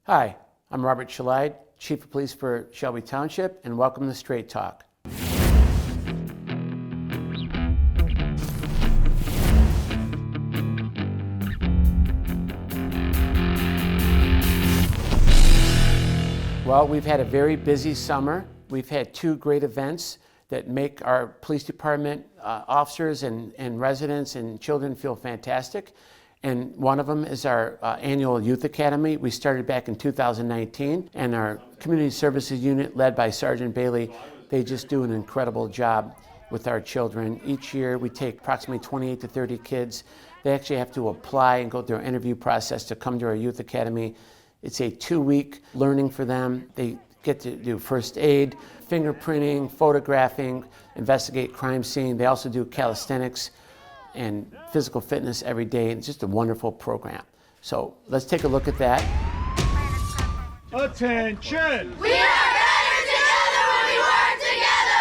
Hi, I'm Robert Shelide, Chief of Police for Shelby Township, and welcome to Straight Talk. Well, we've had a very busy summer. We've had two great events that make our police department officers and residents and children feel fantastic. And one of them is our annual Youth Academy. We started back in 2019, and our community services unit led by Sergeant Bailey, they just do an incredible job with our children. Each year we take approximately 28 to 30 kids. They actually have to apply and go through our interview process to come to our Youth Academy. It's a 2-week learning for them. They get to do first aid, fingerprinting, photographing, investigate crime scene. They also do calisthenics and physical fitness every day. It's just a wonderful program. So let's take a look at that. Attention! We are better together when we work together!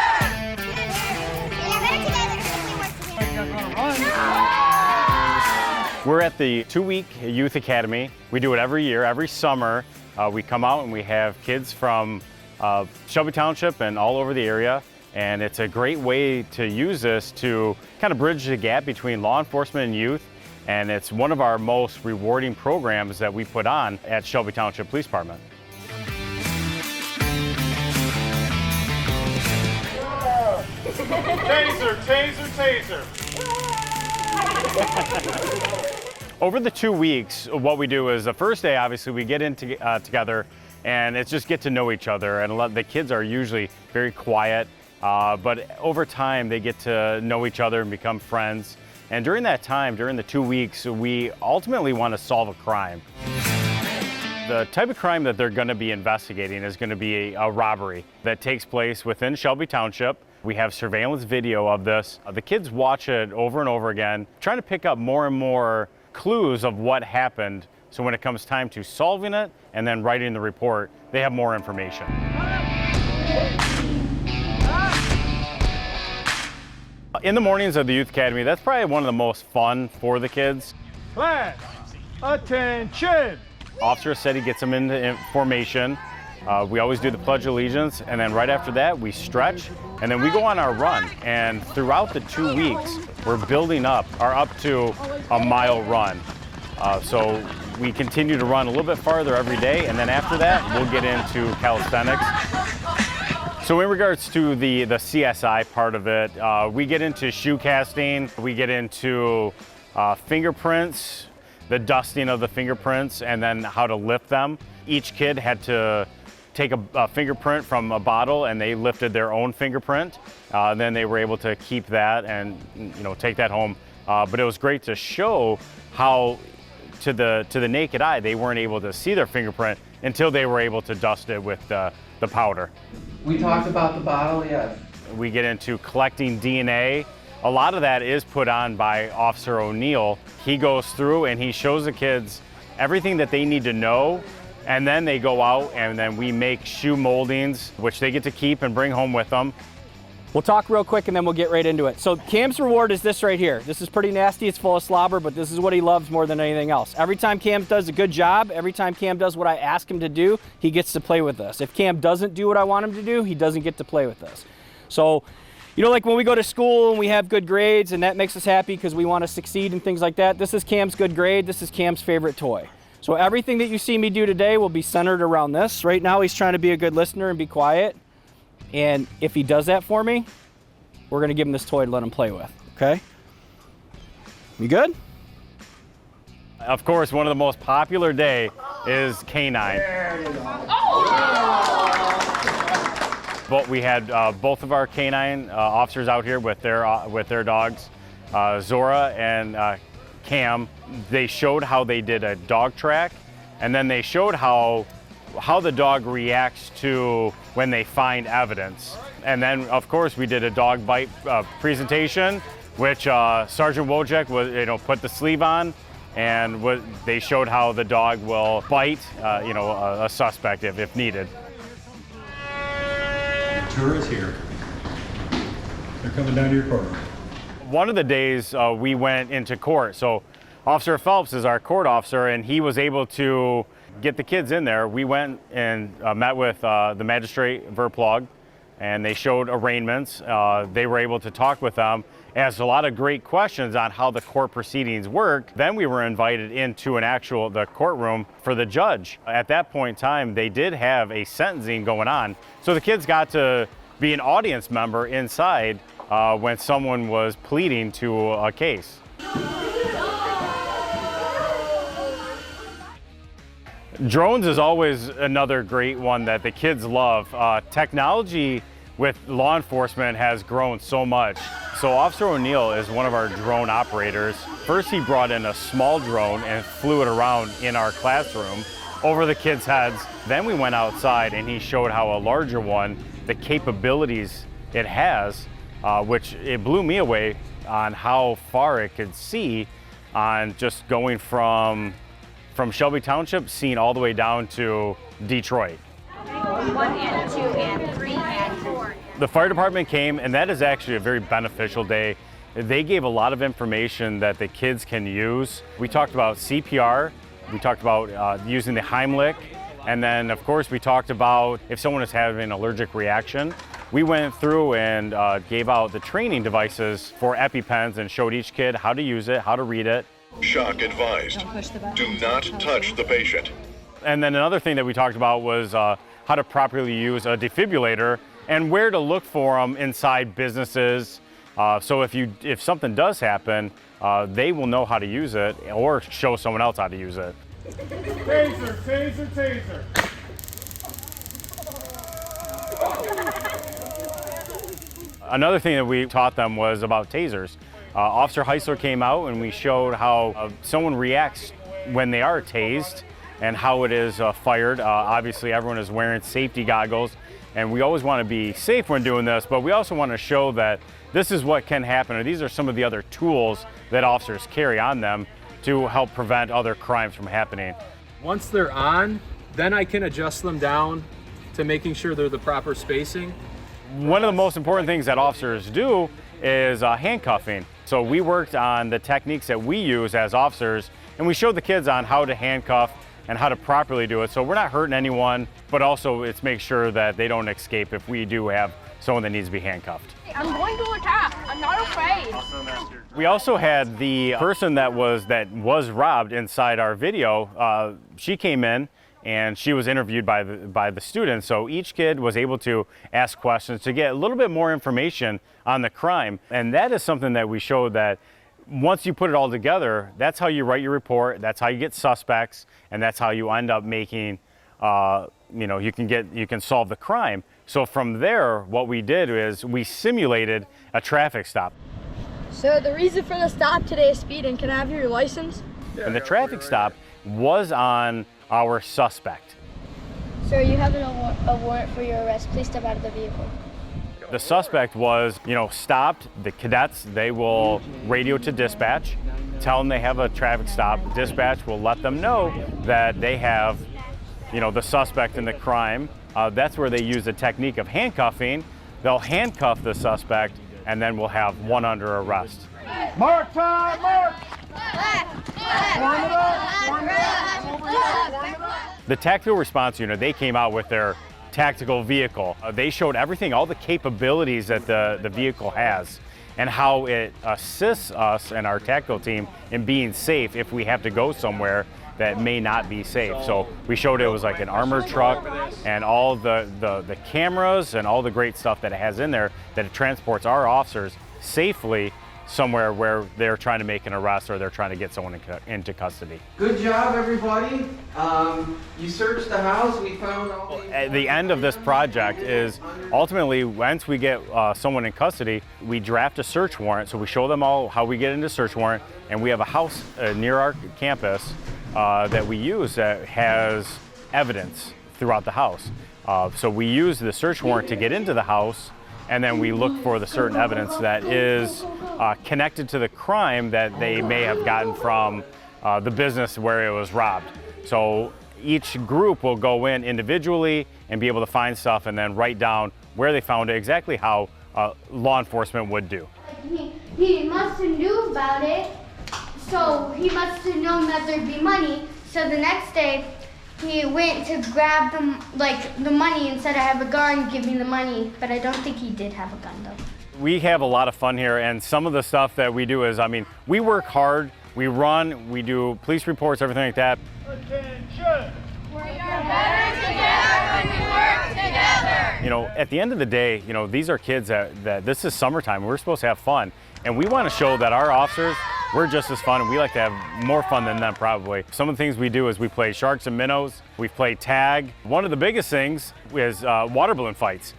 We are better together when we work together. We're at the 2-week Youth Academy. We do it every year, every summer. We come out and we have kids from Shelby Township and all over the area. And it's a great way to use this to kind of bridge the gap between law enforcement and youth. And it's one of our most rewarding programs that we put on at Shelby Township Police Department. Taser, taser, taser! Over the 2 weeks, what we do is the first day, obviously, we get in together and it's just get to know each other. And the kids are usually very quiet, but over time they get to know each other and become friends. And during that time, during the 2 weeks, we ultimately want to solve a crime. The type of crime that they're going to be investigating is going to be a robbery that takes place within Shelby Township. We have surveillance video of this. The kids watch it over and over again, trying to pick up more and more clues of what happened, so when it comes time to solving it and then writing the report, they have more information. In the mornings of the Youth Academy, that's probably one of the most fun for the kids. Class, attention! Officer said he gets them into formation. We always do the Pledge of Allegiance, and then right after that we stretch, and then we go on our run. And throughout the 2 weeks, we're building up to a mile run. So we continue to run a little bit farther every day, and then after that we'll get into calisthenics. So in regards to the CSI part of it, we get into shoe casting, we get into fingerprints, the dusting of the fingerprints, and then how to lift them. Each kid had to take a fingerprint from a bottle, and they lifted their own fingerprint. Then they were able to keep that and take that home. But it was great to show how, to the naked eye, they weren't able to see their fingerprint until they were able to dust it with the powder. We talked about the bottle, yes. We get into collecting DNA. A lot of that is put on by Officer O'Neill. He goes through and he shows the kids everything that they need to know, and then they go out and then we make shoe moldings, which they get to keep and bring home with them. We'll talk real quick and then we'll get right into it. So Cam's reward is this right here. This is pretty nasty, it's full of slobber, but this is what he loves more than anything else. Every time Cam does a good job, every time Cam does what I ask him to do, he gets to play with this. If Cam doesn't do what I want him to do, he doesn't get to play with this. So, like when we go to school and we have good grades and that makes us happy because we want to succeed and things like that, this is Cam's good grade, this is Cam's favorite toy. So everything that you see me do today will be centered around this. Right now he's trying to be a good listener and be quiet. And if he does that for me, we're going to give him this toy to let him play with, okay? You good? Of course, one of the most popular day is K-9. But we had both of our K-9 officers out here with their dogs, Zora and Cam. They showed how they did a dog track, and then they showed how the dog reacts to when they find evidence. And then, of course, we did a dog bite presentation, which Sergeant Wojcik was, put the sleeve on, and they showed how the dog will bite, a suspect if needed. The tour is here. They're coming down to your court. One of the days we went into court. So Officer Phelps is our court officer, and he was able to get the kids in there, we went and met with the magistrate Verplug, and they showed arraignments. They were able to talk with them, asked a lot of great questions on how the court proceedings work. Then we were invited into the courtroom for the judge. At that point in time, they did have a sentencing going on. So the kids got to be an audience member inside when someone was pleading to a case. Drones is always another great one that the kids love. Technology with law enforcement has grown so much. So Officer O'Neill is one of our drone operators. First, he brought in a small drone and flew it around in our classroom over the kids' heads. Then we went outside and he showed how a larger one, the capabilities it has, which it blew me away on how far it could see on just going from Shelby Township, seeing all the way down to Detroit. 1 and 2 and 3 and 4. The fire department came, and that is actually a very beneficial day. They gave a lot of information that the kids can use. We talked about CPR, we talked about using the Heimlich, and then of course we talked about if someone is having an allergic reaction. We went through and gave out the training devices for EpiPens and showed each kid how to use it, how to read it. Shock advised. Do not touch the patient. And then another thing that we talked about was how to properly use a defibrillator and where to look for them inside businesses. So if something does happen, they will know how to use it or show someone else how to use it. Taser, taser, taser. Another thing that we taught them was about tasers. Officer Heisler came out and we showed how someone reacts when they are tased and how it is fired. Obviously everyone is wearing safety goggles, and we always want to be safe when doing this, but we also want to show that this is what can happen, or these are some of the other tools that officers carry on them to help prevent other crimes from happening. Once they're on, then I can adjust them down to making sure they're the proper spacing. One of the most important things that officers do is handcuffing. So we worked on the techniques that we use as officers, and we showed the kids on how to handcuff and how to properly do it. So we're not hurting anyone, but also it's make sure that they don't escape if we do have someone that needs to be handcuffed. I'm going to attack. I'm not afraid. We also had the person that was robbed inside our video. She came in and she was interviewed by the students. So each kid was able to ask questions to get a little bit more information on the crime. And that is something that we showed that once you put it all together, that's how you write your report, that's how you get suspects, and that's how you end up making, you can solve the crime. So from there, what we did is we simulated a traffic stop. So the reason for the stop today is speeding. Can I have your license? And the traffic stop was on our suspect. Sir, you have a warrant for your arrest. Please step out of the vehicle. The suspect was, stopped. The cadets, they will radio to dispatch, tell them they have a traffic stop. Dispatch will let them know that they have, the suspect in the crime. That's where they use the technique of handcuffing. They'll handcuff the suspect, and then we'll have one under arrest. Mark time, mark! The tactical response unit, they came out with their tactical vehicle. They showed everything, all the capabilities that the vehicle has and how it assists us and our tactical team in being safe if we have to go somewhere that may not be safe. So we showed it was like an armored truck and all the cameras and all the great stuff that it has in there that it transports our officers safely somewhere where they're trying to make an arrest or they're trying to get someone into custody. Good job, everybody. You searched the house. We found all the... At the end of this project is ultimately once we get someone in custody, we draft a search warrant. So we show them all how we get into search warrant, and we have a house near our campus that we use that has evidence throughout the house. So we use the search warrant to get into the house, and then we look for the certain evidence that is connected to the crime that they may have gotten from the business where it was robbed. So each group will go in individually and be able to find stuff and then write down where they found it, exactly how law enforcement would do. He must have knew about it, so he must have known that there'd be money. So the next day, he went to grab the money and said, "I have a gun, give me the money." But I don't think he did have a gun though. We have a lot of fun here, and some of the stuff that we do is, I mean, we work hard, we run, we do police reports, everything like that. Attention! We are better together when we work together. You know, at the end of the day, you know, these are kids that this is summertime, we're supposed to have fun, and we want to show that our officers, we're just as fun, and we like to have more fun than them probably. Some of the things we do is we play sharks and minnows, we play tag. One of the biggest things is water balloon fights.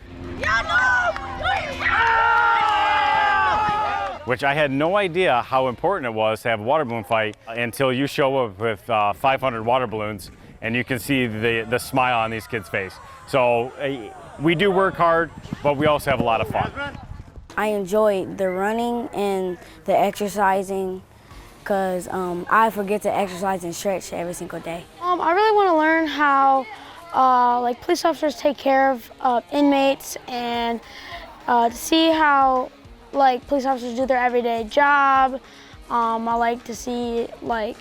Which I had no idea how important it was to have a water balloon fight until you show up with 500 water balloons and you can see the smile on these kids' face. So we do work hard, but we also have a lot of fun. I enjoy the running and the exercising because I forget to exercise and stretch every single day. I really want to learn how like police officers take care of inmates and to see how like police officers do their everyday job. I like to see like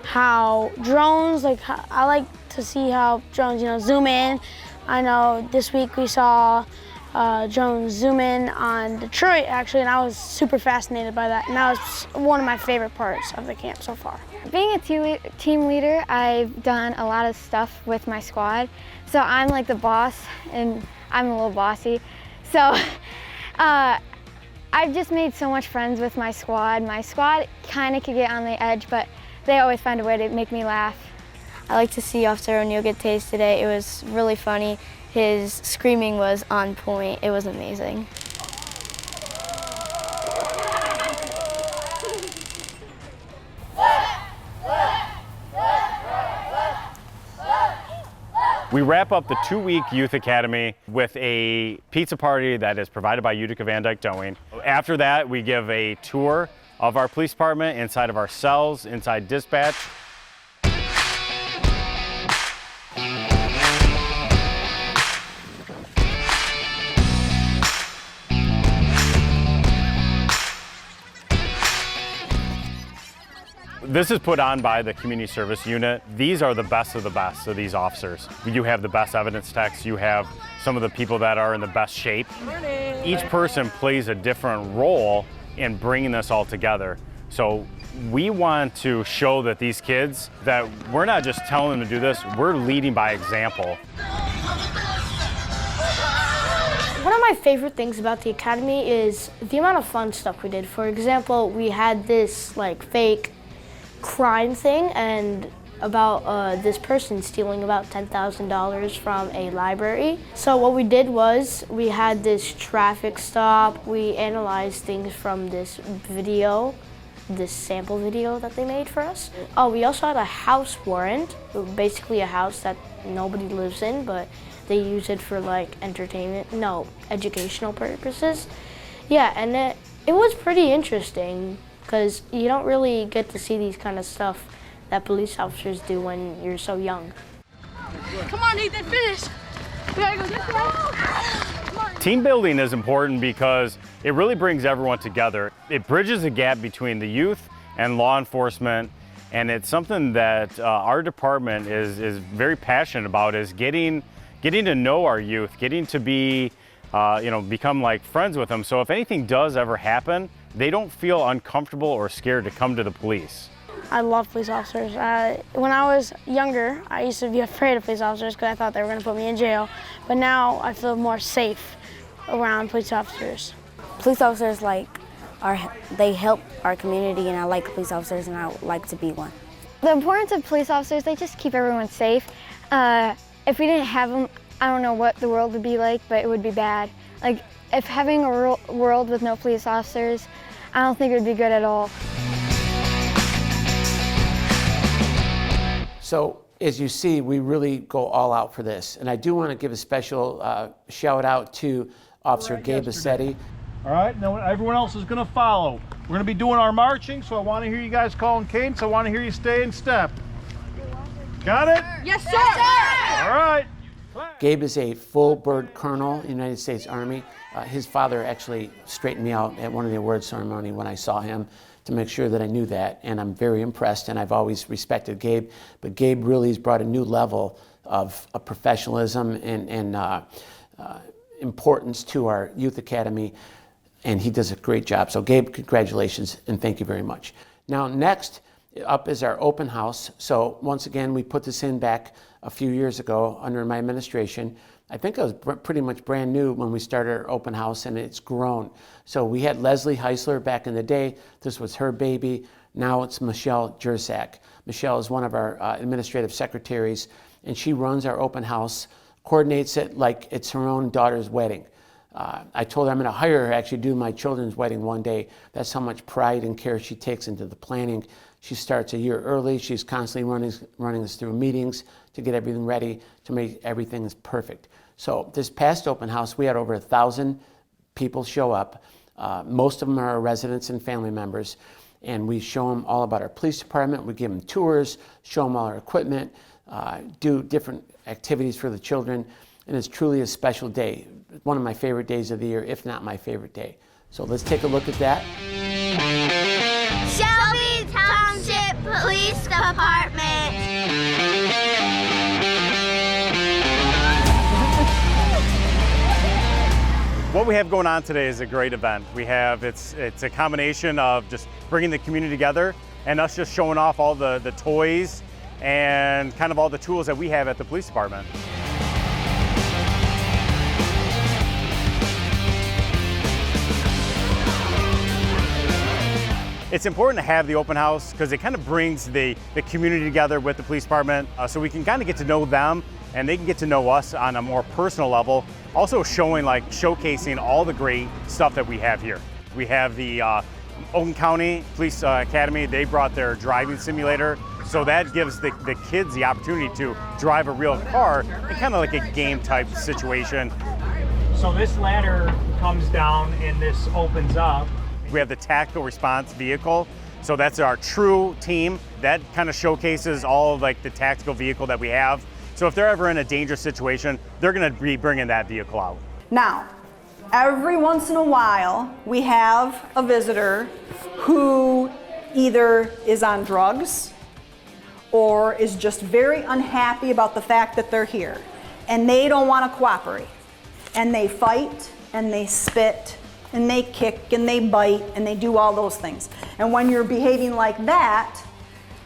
how drones, I like to see how drones, zoom in. I know this week we saw drones zoom in on Detroit actually, and I was super fascinated by that. And that was one of my favorite parts of the camp so far. Being a team leader, I've done a lot of stuff with my squad. So I'm like the boss, and I'm a little bossy. So I've just made so much friends with my squad. My squad kind of could get on the edge, but they always find a way to make me laugh. I like to see Officer O'Neill get tased today. It was really funny. His screaming was on point. It was amazing. We wrap up the 2-week Youth Academy with a pizza party that is provided by Utica Van Dyke Towing. After that, we give a tour of our police department, inside of our cells, inside dispatch. This is put on by the community service unit. These are the best of these officers. You have the best evidence techs, you have some of the people that are in the best shape. Each person plays a different role in bringing this all together. So we want to show that these kids, that we're not just telling them to do this, we're leading by example. One of my favorite things about the academy is the amount of fun stuff we did. For example, we had this fake crime thing and about this person stealing about $10,000 from a library. So what we did was we had this traffic stop. We analyzed things from this video, this sample video that they made for us. Oh, we also had a house warrant, basically a house that nobody lives in, but they use it for educational purposes. Yeah, and it was pretty interesting, because you don't really get to see these kind of stuff that police officers do when you're so young. Come on, Ethan, finish. We gotta go get that. Team building is important because it really brings everyone together. It bridges the gap between the youth and law enforcement, and it's something that our department is very passionate about, is getting to know our youth, getting to be, become like friends with them. So if anything does ever happen, they don't feel uncomfortable or scared to come to the police. I love police officers. When I was younger, I used to be afraid of police officers because I thought they were going to put me in jail. But now I feel more safe around police officers. Police officers they help our community, and I like police officers, and I like to be one. The importance of police officers, they just keep everyone safe. If we didn't have them, I don't know what the world would be like, but it would be bad. If having a world with no police officers, I don't think it would be good at all. So as you see, we really go all out for this. And I do want to give a special shout out to Officer Gabe Bassetti. All right, now everyone else is going to follow. We're going to be doing our marching, so I want to hear you guys calling cadence. I want to hear you stay in step. Got it? Yes, sir. Yes, sir. All right. Gabe is a full bird colonel in the United States Army. His father actually straightened me out at one of the award ceremony when I saw him to make sure that I knew that, and I'm very impressed, and I've always respected Gabe, but Gabe really has brought a new level of professionalism and importance to our youth academy, and he does a great job. So Gabe, congratulations and thank you very much. Now next up is our open house. So once again, we put this in back a few years ago under my administration. I think it was pretty much brand new when we started our open house, and it's grown. So we had Leslie Heisler back in the day. This was her baby. Now it's Michelle Jersak. Michelle is one of our administrative secretaries, and she runs our open house, coordinates it like it's her own daughter's wedding. I told her I'm going to hire her to actually do my children's wedding one day. That's how much pride and care she takes into the planning. She starts a year early. She's constantly running us through meetings to get everything ready, to make everything perfect. So this past open house, we had over 1,000 people show up. Most of them are our residents and family members. And we show them all about our police department. We give them tours, show them all our equipment, do different activities for the children. And it's truly a special day. One of my favorite days of the year, if not my favorite day. So let's take a look at that. Shelby Township Police Department. What we have going on today is a great event. It's a combination of just bringing the community together and us just showing off all the toys and kind of all the tools that we have at the police department. It's important to have the open house because it kind of brings the community together with the police department, so we can kind of get to know them and they can get to know us on a more personal level. Also showcasing all the great stuff that we have here. We have the Oakland County Police Academy. They brought their driving simulator, so that gives the kids the opportunity to drive a real car in kind of like a game type situation. So this ladder comes down and this opens up. We have the tactical response vehicle. So that's our true team. That kind of showcases all of the tactical vehicle that we have. So if they're ever in a dangerous situation, they're gonna be bringing that vehicle out. Now, every once in a while, we have a visitor who either is on drugs or is just very unhappy about the fact that they're here. And they don't wanna cooperate. And they fight and they spit and they kick and they bite and they do all those things. And when you're behaving like that,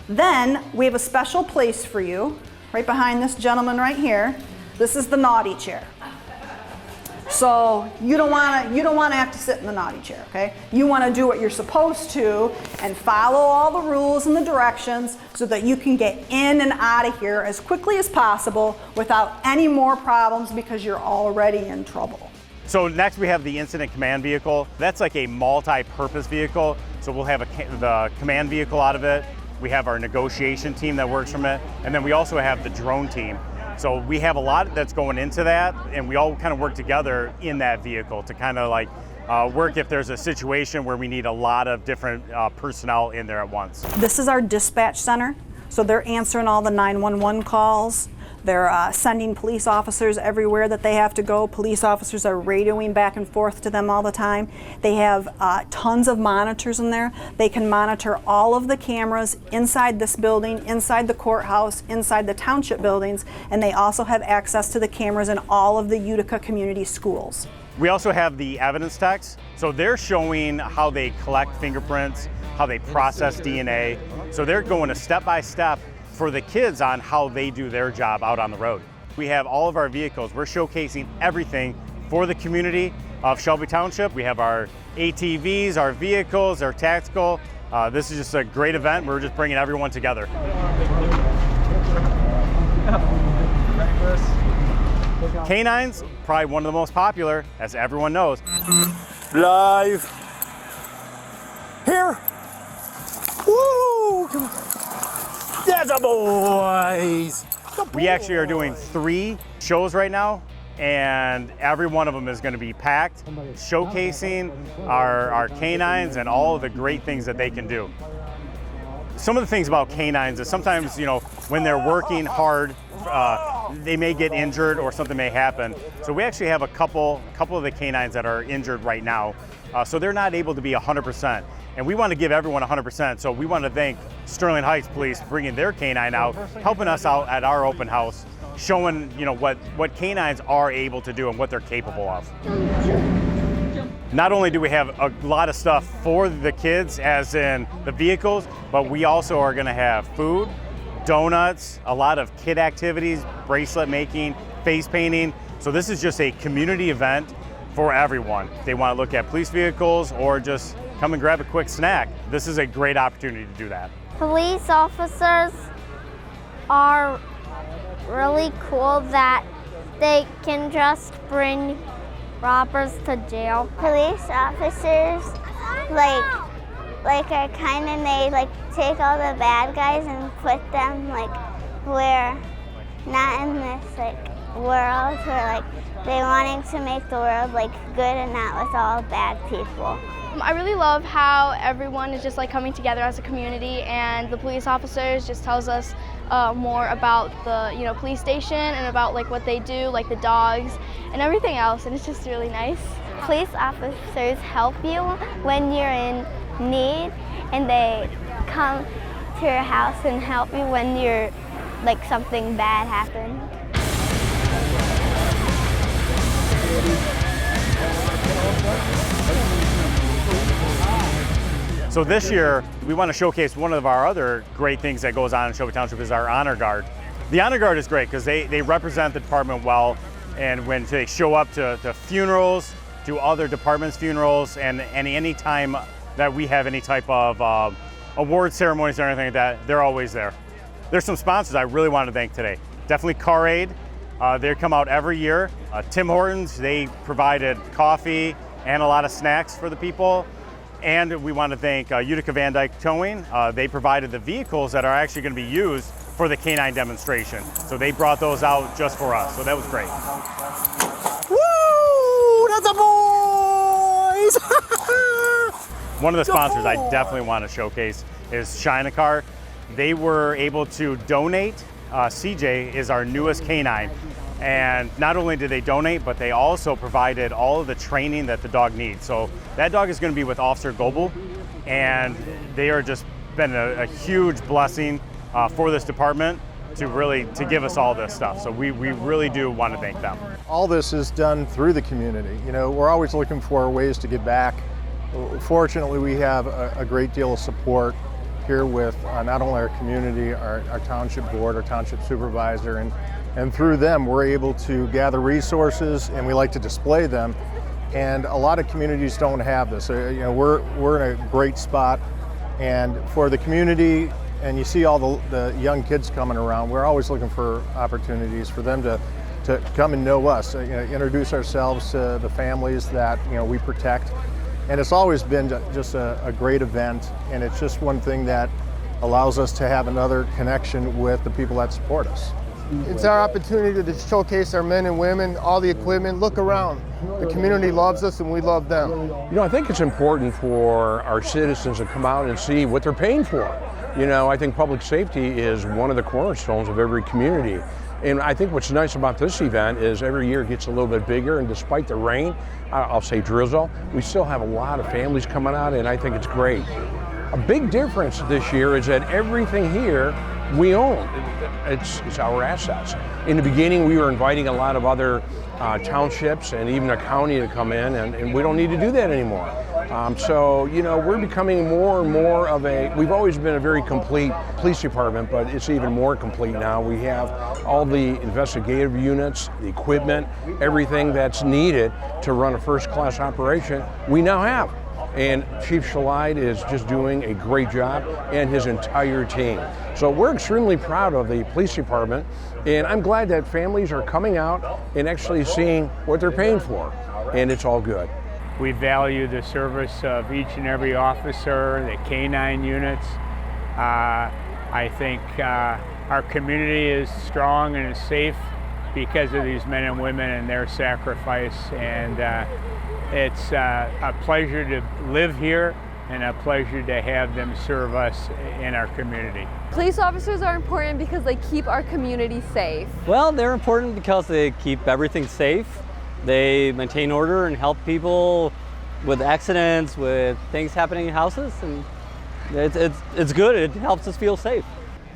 then we have a special place for you, right behind this gentleman right here. This is the naughty chair. So you don't want to have to sit in the naughty chair, okay? You want to do what you're supposed to and follow all the rules and the directions so that you can get in and out of here as quickly as possible without any more problems because you're already in trouble. So next we have the incident command vehicle. That's like a multi-purpose vehicle. So we'll have the command vehicle out of it. We have our negotiation team that works from it. And then we also have the drone team. So we have a lot that's going into that, and we all kind of work together in that vehicle to kind of work if there's a situation where we need a lot of different personnel in there at once. This is our dispatch center. So they're answering all the 911 calls. They're sending police officers everywhere that they have to go. Police officers are radioing back and forth to them all the time. They have tons of monitors in there. They can monitor all of the cameras inside this building, inside the courthouse, inside the township buildings, and they also have access to the cameras in all of the Utica community schools. We also have the evidence techs. So they're showing how they collect fingerprints, how they process DNA. So they're going a step by step for the kids on how they do their job out on the road. We have all of our vehicles. We're showcasing everything for the community of Shelby Township. We have our ATVs, our vehicles, our tactical. This is just a great event. We're just bringing everyone together. Canines, probably one of the most popular, as everyone knows. Live. Here. Woo! That's a boys. We actually are doing 3 shows right now, and every one of them is going to be packed, showcasing our canines and all of the great things that they can do. Some of the things about canines is sometimes, when they're working hard, they may get injured or something may happen. So we actually have a couple of the canines that are injured right now, so they're not able to be 100%. And we want to give everyone 100%, so we want to thank Sterling Heights Police for bringing their canine out, helping us out at our open house, showing, you know, what canines are able to do and what they're capable of. Not only do we have a lot of stuff for the kids, as in the vehicles, but we also are going to have food, donuts, a lot of kid activities, bracelet making, face painting. So this is just a community event for everyone. If they want to look at police vehicles or just come and grab a quick snack, this is a great opportunity to do that. Police officers are really cool that they can just bring robbers to jail. Police officers like are kind of they take all the bad guys and put them where not in this world where they wanting to make the world good and not with all bad people. I really love how everyone is just coming together as a community, and the police officers just tells us more about the police station and about what they do, the dogs and everything else, and it's just really nice. Police officers help you when you're in need, and they come to your house and help you when you're something bad happened. So this year, we want to showcase one of our other great things that goes on in Shelby Township is our Honor Guard. The Honor Guard is great because they represent the department well, and when they show up to funerals, to other departments' funerals, and any time that we have any type of award ceremonies or anything like that, they're always there. There's some sponsors I really want to thank today. Definitely Car Aid. They come out every year. Tim Hortons, they provided coffee and a lot of snacks for the people. And we want to thank Utica Van Dyke Towing. They provided the vehicles that are actually going to be used for the canine demonstration. So they brought those out just for us. So that was great. Woo! That's a boys! One of the sponsors I definitely want to showcase is Shine-A-Car. They were able to donate. CJ is our newest canine. And not only did they donate, but they also provided all of the training that the dog needs. So that dog is going to be with Officer Goebel, and they are just been a huge blessing for this department to give us all this stuff. So we really do want to thank them. All this is done through the community. You know, we're always looking for ways to give back. Fortunately, we have a great deal of support here with not only our community, our township board, our township supervisor, and through them, we're able to gather resources, and we like to display them. And a lot of communities don't have this. You know, we're in a great spot, and for the community, and you see all the young kids coming around, we're always looking for opportunities for them to come and know us, introduce ourselves to the families that we protect. And it's always been just a great event, and it's just one thing that allows us to have another connection with the people that support us. It's our opportunity to showcase our men and women, all the equipment. Look around. The community loves us and we love them. I think it's important for our citizens to come out and see what they're paying for. I think public safety is one of the cornerstones of every community. And I think what's nice about this event is every year it gets a little bit bigger, and despite the rain, I'll say drizzle, we still have a lot of families coming out, and I think it's great. A big difference this year is that everything here we own. It's our assets. In the beginning, we were inviting a lot of other townships and even a county to come in, and we don't need to do that anymore. So, we're becoming more and more of we've always been a very complete police department, but it's even more complete now. We have all the investigative units, the equipment, everything that's needed to run a first-class operation, we now have. And Chief Shelide is just doing a great job, and his entire team. So we're extremely proud of the police department, and I'm glad that families are coming out and actually seeing what they're paying for, and it's all good. We value the service of each and every officer, the K-9 units. I think our community is strong and is safe because of these men and women and their sacrifice, and it's a pleasure to live here and a pleasure to have them serve us in our community. Police officers are important because they keep our community safe. Well, they're important because they keep everything safe. They maintain order and help people with accidents, with things happening in houses, and it's good. It helps us feel safe.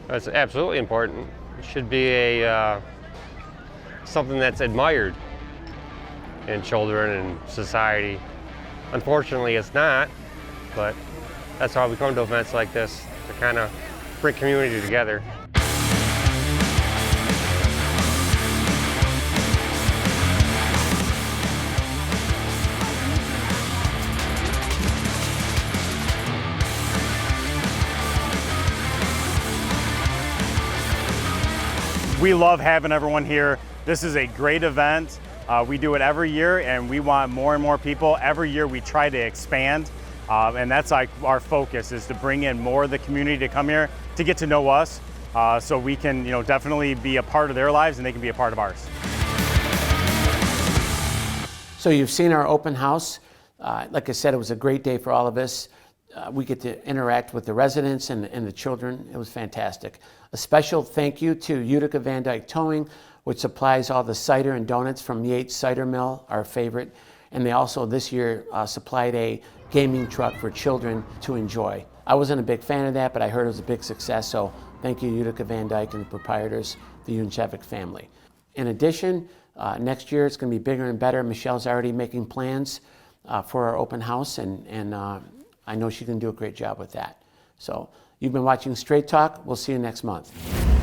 It's absolutely important. It should be a something that's admired in children and society. Unfortunately, it's not, but that's why we come to events like this, to kind of bring community together. We love having everyone here. This is a great event. We do it every year, and we want more and more people. Every year we try to expand, and that's like our focus, is to bring in more of the community to come here to get to know us, so we can, definitely be a part of their lives and they can be a part of ours. So you've seen our open house. Like I said, it was a great day for all of us. We get to interact with the residents and the children. It was fantastic. A special thank you to Utica Van Dyke Towing, which supplies all the cider and donuts from Yates Cider Mill, our favorite. And they also this year supplied a gaming truck for children to enjoy. I wasn't a big fan of that, but I heard it was a big success, so thank you, Utica Van Dyke and the proprietors, the Unchevic family. In addition, next year it's going to be bigger and better. Michelle's already making plans for our open house, and I know she can do a great job with that. So you've been watching Straight Talk. We'll see you next month.